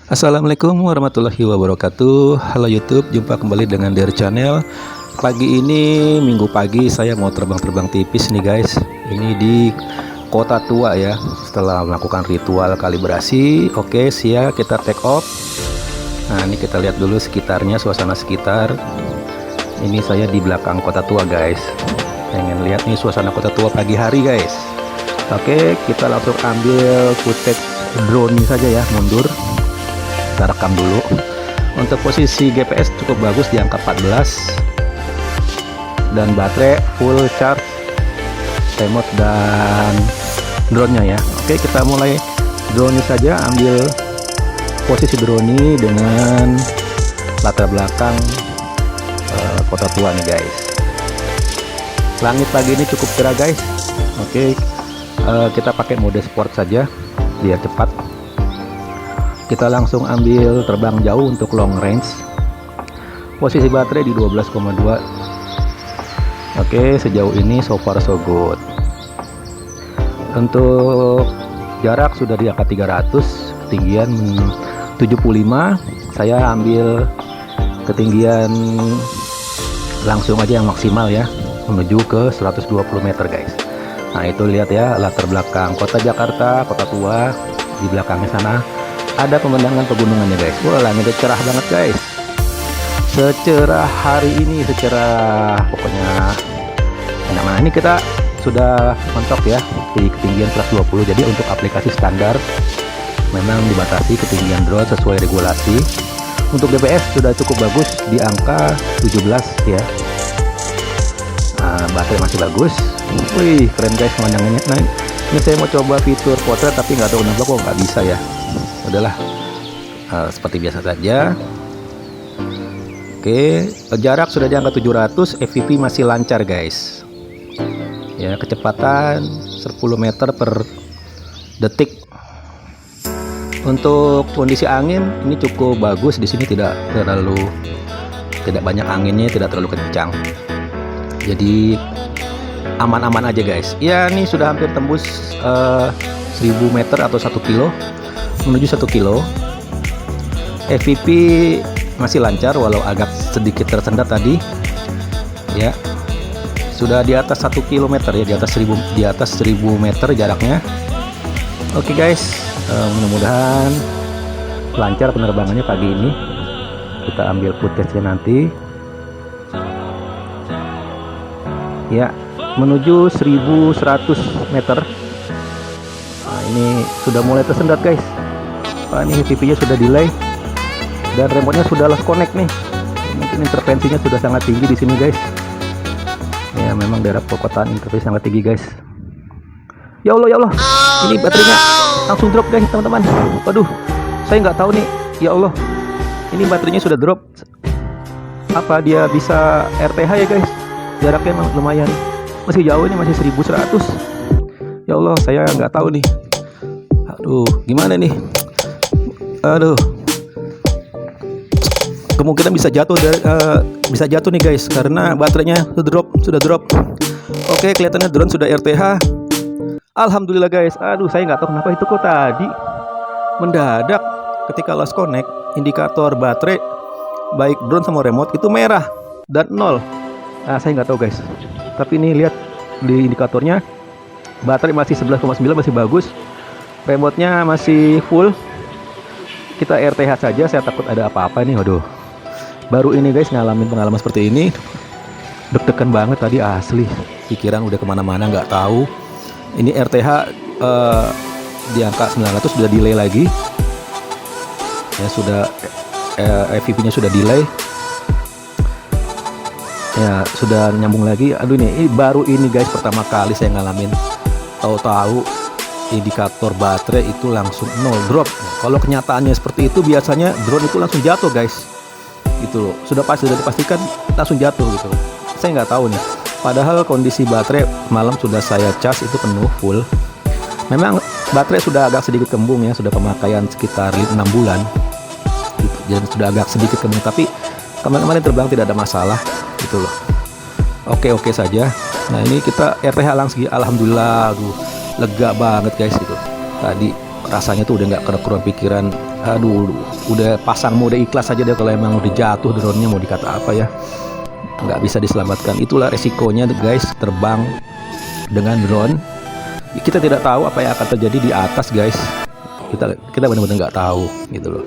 Assalamualaikum warahmatullahi wabarakatuh. Halo YouTube, jumpa kembali dengan Der Channel. Pagi ini Minggu pagi saya mau terbang-terbang tipis nih guys. Ini di Kota Tua ya. Setelah melakukan ritual kalibrasi, oke siap kita take off. Nah ini kita lihat dulu sekitarnya, suasana sekitar. Ini saya di belakang Kota Tua guys. Pengen lihat nih suasana Kota Tua pagi hari guys. Oke, kita langsung ambil footage drone saja ya, mundur. Kita rekam dulu. Untuk posisi GPS cukup bagus di angka 14 dan baterai full charge, remote dan drone-nya ya. Oke, kita mulai drone saja. Ambil posisi drone dengan latar belakang Kota Tua nih guys. Langit pagi ini cukup cerah guys. Oke, kita pakai mode sport saja biar cepat. Kita langsung ambil terbang jauh untuk long range. Posisi baterai di 12,2. Oke, sejauh ini so far so good. Untuk jarak sudah di angka 300, ketinggian 75. Saya ambil ketinggian langsung aja yang maksimal ya, menuju ke 120 meter guys. Nah itu lihat ya, latar belakang kota Jakarta, Kota Tua. Di belakangnya sana ada pemandangan pegunungannya guys. Wah, langitnya cerah banget guys. Secerah hari ini, secerah pokoknya enak. Nah ini kita sudah mentok ya di ketinggian 120. Jadi untuk aplikasi standar memang dibatasi ketinggian drone sesuai regulasi. Untuk GPS sudah cukup bagus di angka 17 ya. Nah, baterai masih bagus. Wih keren guys pemandangannya. Nah ini saya mau coba fitur potret tapi nggak tahu kenapa kok nggak bisa ya. Udahlah, seperti biasa saja. Oke, jarak sudah di angka 700, FPV masih lancar guys ya, kecepatan 10 meter per detik. Untuk kondisi angin ini cukup bagus, di sini tidak banyak anginnya, tidak terlalu kencang, jadi aman-aman aja guys ya. Ini sudah hampir tembus 1000 meter atau 1 kilo, menuju 1 kilo. FPV masih lancar walau agak sedikit tersendat tadi ya. Sudah di atas 1 km ya, di atas 1000 meter jaraknya. Oke guys, mudah-mudahan lancar penerbangannya pagi ini. Kita ambil footage-nya nanti ya, menuju 1100 meter. Nah ini sudah mulai tersendat guys. Ini FPV-nya sudah delay dan remote-nya sudah lost connect nih. Mungkin intervensinya sudah sangat tinggi di sini guys. Ya memang daerah perkotaan intervensi sangat tinggi guys. Ya Allah ya Allah, ini baterainya langsung drop guys teman-teman. Waduh, saya nggak tahu nih. Ya Allah, ini baterainya sudah drop. Apa dia bisa RTH ya guys? Jaraknya memang lumayan, masih jauh ini, masih 1100. Ya Allah, saya nggak tahu nih. Aduh, gimana nih? Aduh, kemungkinan bisa jatuh nih guys, karena baterainya sudah drop. Oke, kelihatannya drone sudah RTH. Alhamdulillah guys. Aduh, saya nggak tahu kenapa itu kok tadi mendadak ketika lost connect, indikator baterai baik drone sama remote itu merah dan 0. Nah, saya nggak tahu guys. Tapi ini lihat di indikatornya, baterai masih 11,9, masih bagus. Remote-nya masih full. Kita RTH saja, saya takut ada apa-apa nih. Waduh, baru ini guys ngalamin pengalaman seperti ini. Deg-degan banget tadi asli. Pikiran udah kemana-mana, nggak tahu. Ini RTH di angka 900, sudah delay lagi. Ya sudah, FPV-nya sudah delay. Ya sudah nyambung lagi. Aduh ini baru ini guys pertama kali saya ngalamin. Tahu-tahu indikator baterai itu langsung 0 drop. Kalau kenyataannya seperti itu, biasanya drone itu langsung jatuh guys. Gitu loh. Sudah dipastikan langsung jatuh gitu loh. Saya nggak tahu nih. Padahal kondisi baterai malam sudah saya cas itu penuh full. Memang baterai sudah agak sedikit kembung ya, sudah pemakaian sekitar 6 bulan. Gitu. Jadi sudah agak sedikit kembung, tapi kemarin terbang tidak ada masalah gitu loh. Oke saja. Nah ini kita RTH langsung, alhamdulillah. Aduh, lega banget guys itu. Tadi rasanya tuh udah nggak keruan pikiran. Aduh, udah pasang mode ikhlas aja deh kalau emang udah jatuh drone-nya, mau dikata apa ya, nggak bisa diselamatkan. Itulah resikonya guys, terbang dengan drone. Kita tidak tahu apa yang akan terjadi di atas guys. Kita benar-benar nggak tahu gitu loh.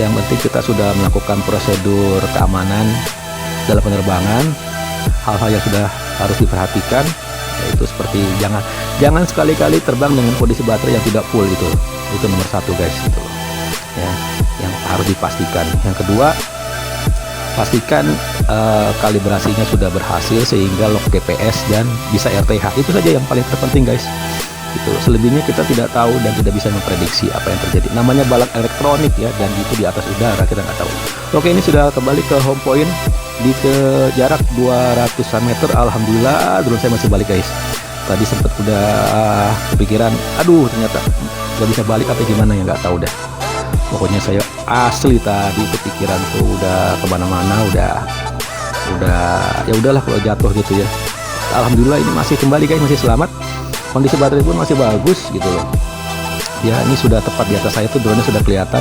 Yang penting kita sudah melakukan prosedur keamanan dalam penerbangan. Hal-hal yang sudah harus diperhatikan yaitu seperti jangan sekali-kali terbang dengan kondisi baterai yang tidak full. Itu nomor satu guys, gitu loh ya, yang harus dipastikan. Yang kedua, pastikan kalibrasinya sudah berhasil sehingga lock GPS dan bisa RTH. Itu saja yang paling terpenting guys, gitu. Selebihnya kita tidak tahu dan tidak bisa memprediksi apa yang terjadi. Namanya balon elektronik ya, dan itu di atas udara, kita nggak tahu. Oke, ini sudah kembali ke home point di jarak 200 meter. Alhamdulillah drone saya masih balik guys. Tadi sempat udah kepikiran, aduh ternyata nggak bisa balik apa gimana ya, nggak tahu dah. Pokoknya saya asli tadi kepikiran tuh udah kemana-mana, udah ya udahlah kalau jatuh gitu ya. Alhamdulillah ini masih kembali guys, masih selamat. Kondisi baterai pun masih bagus gitu loh ya. Ini sudah tepat di atas saya tuh, drone-nya sudah kelihatan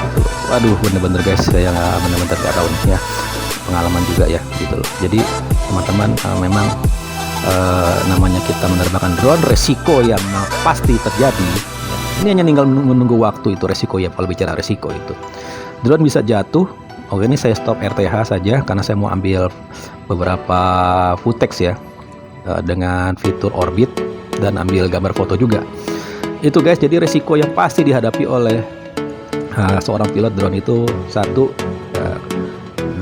gitu. Waduh, bener-bener guys, saya bener-bener nggak tahu nih ya, pengalaman juga ya gitu loh. Jadi teman-teman, memang namanya kita menerbangkan drone, resiko yang pasti terjadi. Ini hanya tinggal menunggu waktu, itu resiko ya. Kalau bicara resiko itu, drone bisa jatuh. Oke, ini saya stop RTH saja karena saya mau ambil beberapa footage ya, dengan fitur orbit dan ambil gambar foto juga. Itu guys, jadi resiko yang pasti dihadapi oleh seorang pilot drone itu, satu,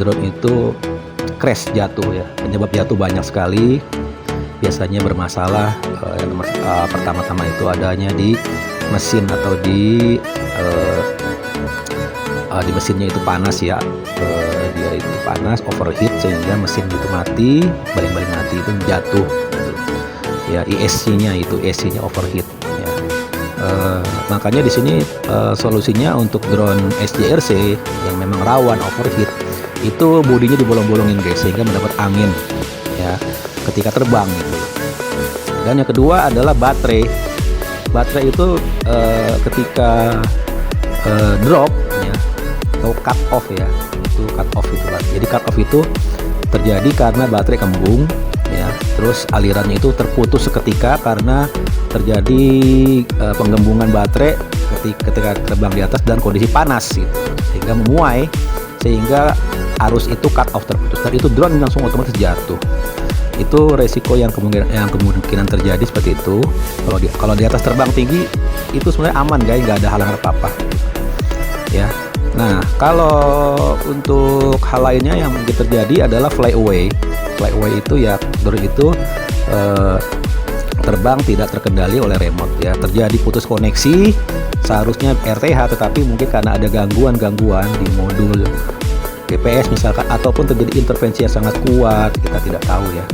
drone itu crash, jatuh ya. Penyebab jatuh banyak sekali. Biasanya bermasalah, yang pertama-tama itu adanya di mesin atau di mesinnya itu panas ya. Dia itu panas, overheat, sehingga mesin itu mati, baling-baling mati, itu jatuh gitu. Ya, ESC-nya overheat ya. Makanya di sini solusinya untuk drone SJRC yang memang rawan overheat, itu bodinya dibolong-bolongin guys, sehingga mendapat angin ya ketika terbang gitu. Dan yang kedua adalah baterai itu ketika drop ya, atau cut off ya, itu cut off itu. Jadi cut off itu terjadi karena baterai kembung ya, terus alirannya itu terputus seketika karena terjadi penggembungan baterai ketika terbang di atas dan kondisi panas gitu, sehingga memuai, sehingga arus itu cut off, terputus, dan itu drone langsung otomatis jatuh. Itu resiko yang kemungkinan terjadi seperti itu. Kalau di atas terbang tinggi itu sebenarnya aman guys, nggak ada halangan apa-apa ya. Nah, kalau untuk hal lainnya yang mungkin terjadi adalah flyaway itu ya, drone itu terbang tidak terkendali oleh remote ya, terjadi putus koneksi. Seharusnya RTH, tetapi mungkin karena ada gangguan di modul GPS misalkan, ataupun terjadi intervensi yang sangat kuat, kita tidak tahu ya,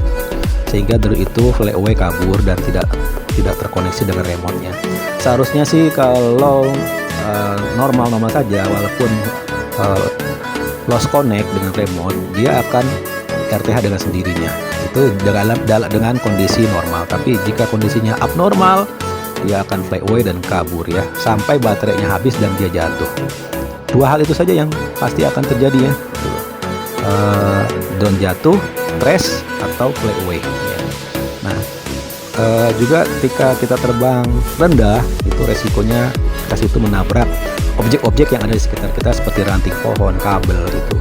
sehingga drone itu flyaway, kabur dan tidak terkoneksi dengan remote-nya. Seharusnya sih kalau normal saja, walaupun lost connect dengan remote, dia akan RTH dengan sendirinya. Itu dengan kondisi normal. Tapi jika kondisinya abnormal, dia akan flyaway dan kabur ya, sampai baterainya habis dan dia jatuh. Dua hal itu saja yang pasti akan terjadi ya, drone jatuh, crash, atau flyaway ya. Nah, juga ketika kita terbang rendah, itu resikonya kita itu menabrak objek-objek yang ada di sekitar kita seperti ranting pohon, kabel gitu.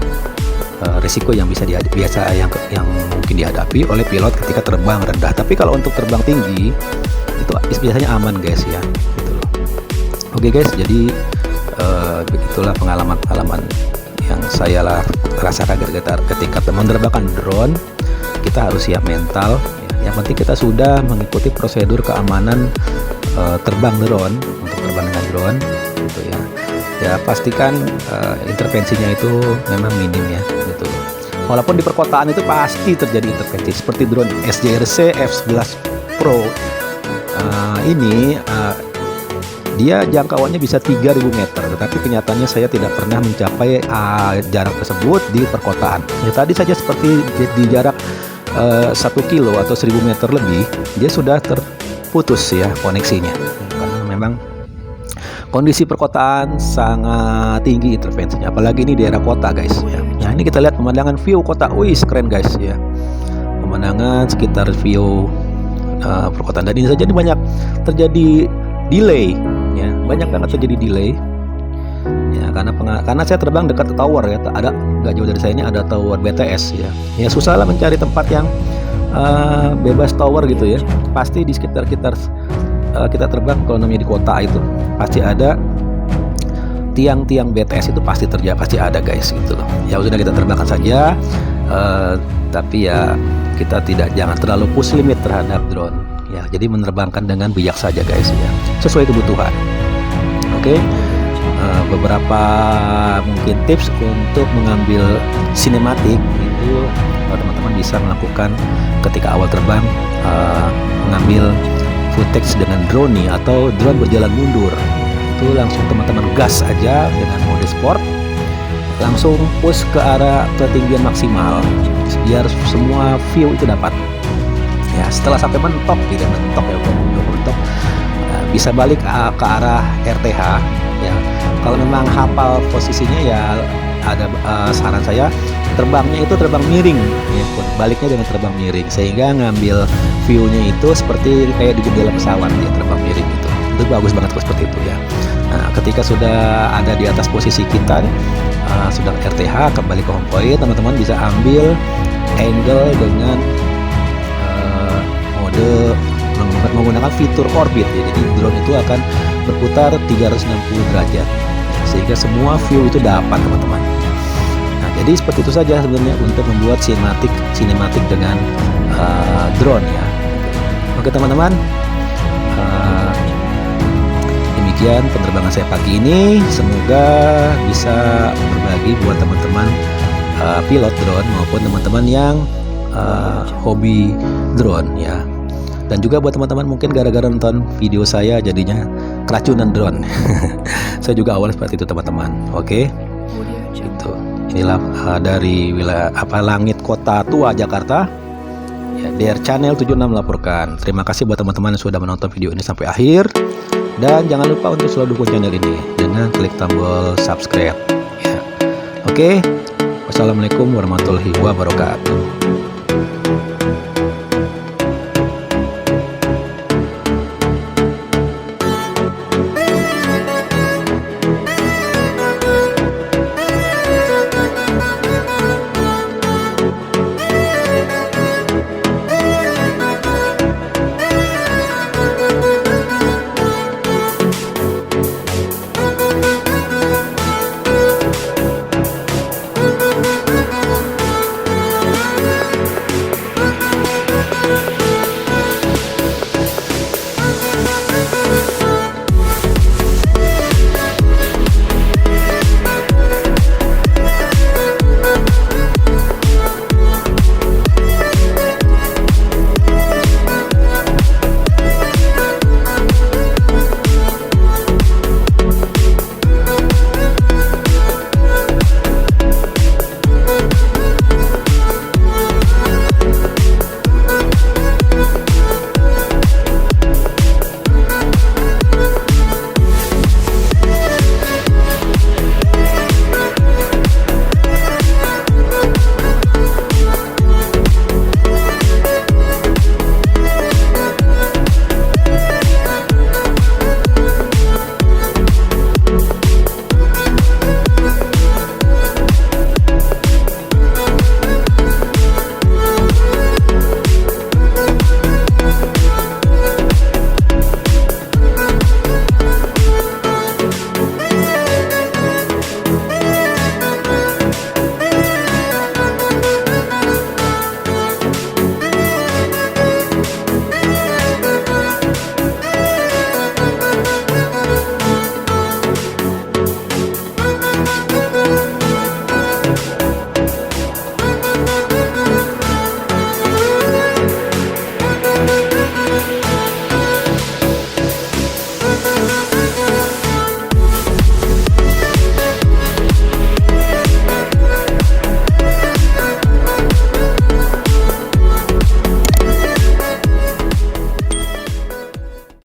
Resiko yang yang mungkin dihadapi oleh pilot ketika terbang rendah. Tapi kalau untuk terbang tinggi itu biasanya aman guys ya, gitu loh. Oke guys, jadi begitulah pengalaman yang saya rasakan ketika menerbangkan drone. Kita harus siap mental ya. Yang penting kita sudah mengikuti prosedur keamanan terbang drone, untuk terbang dengan drone gitu ya. Ya pastikan intervensinya itu memang minim ya gitu. Walaupun di perkotaan itu pasti terjadi intervensi, seperti drone SJRC F11 Pro ini dia jangkauannya bisa 3000 meter, tetapi kenyataannya saya tidak pernah mencapai jarak tersebut di perkotaan. Ya tadi saja seperti di jarak 1 kilo atau 1000 meter lebih, dia sudah terputus ya koneksinya, karena memang kondisi perkotaan sangat tinggi intervensinya, apalagi ini daerah kota guys ya. Nah ini kita lihat pemandangan view kota, wih keren guys ya, pemandangan sekitar view perkotaan. Dan ini saja ini banyak terjadi delay ya, banyak banget terjadi delay ya, karena saya terbang dekat tower ya, ada nggak jauh dari saya ini ada tower BTS ya. Ya susah lah mencari tempat yang bebas tower gitu ya. Pasti di sekitar kita terbang kalau namanya di kota itu pasti ada tiang-tiang BTS, itu pasti ada guys gitu loh. Ya udah kita terbangkan saja, tapi ya kita jangan terlalu push limit terhadap drone ya. Jadi menerbangkan dengan bijak saja guys ya, sesuai kebutuhan. Oke. Beberapa mungkin tips untuk mengambil sinematik itu teman-teman bisa melakukan ketika awal terbang, mengambil footage dengan drone nih, atau drone berjalan mundur. Itu langsung teman-teman gas aja dengan mode sport, langsung push ke arah ketinggian maksimal biar semua view itu dapat ya. Setelah sampai mentok, tidak mentok ya, mentok, bisa balik ke arah RTH ya. Kalau memang hafal posisinya ya, ada saran saya terbangnya itu terbang miring ya, baliknya dengan terbang miring, sehingga ngambil view-nya itu seperti kayak di jendela pesawat ya, terbang miring itu bagus banget seperti itu ya. Nah ketika sudah ada di atas posisi kita, sudah RTH, kembali ke home point, teman-teman bisa ambil angle dengan mode menggunakan fitur orbit ya. Jadi drone itu akan berputar 360 derajat sehingga semua view itu dapat teman-teman. Nah jadi seperti itu saja sebenarnya untuk membuat sinematik dengan drone ya. Oke teman-teman, demikian penerbangan saya pagi ini, semoga bisa berbagi buat teman-teman pilot drone maupun teman-teman yang hobi drone ya. Dan juga buat teman-teman mungkin gara-gara nonton video saya jadinya keracunan drone. Saya juga awal seperti itu teman-teman. Oke. Gitu. Inilah dari wilayah langit Kota Tua Jakarta. Ya, DR Channel 76 melaporkan. Terima kasih buat teman-teman yang sudah menonton video ini sampai akhir. Dan jangan lupa untuk selalu dukung channel ini dengan klik tombol subscribe ya. Oke. Wassalamualaikum warahmatullahi wabarakatuh.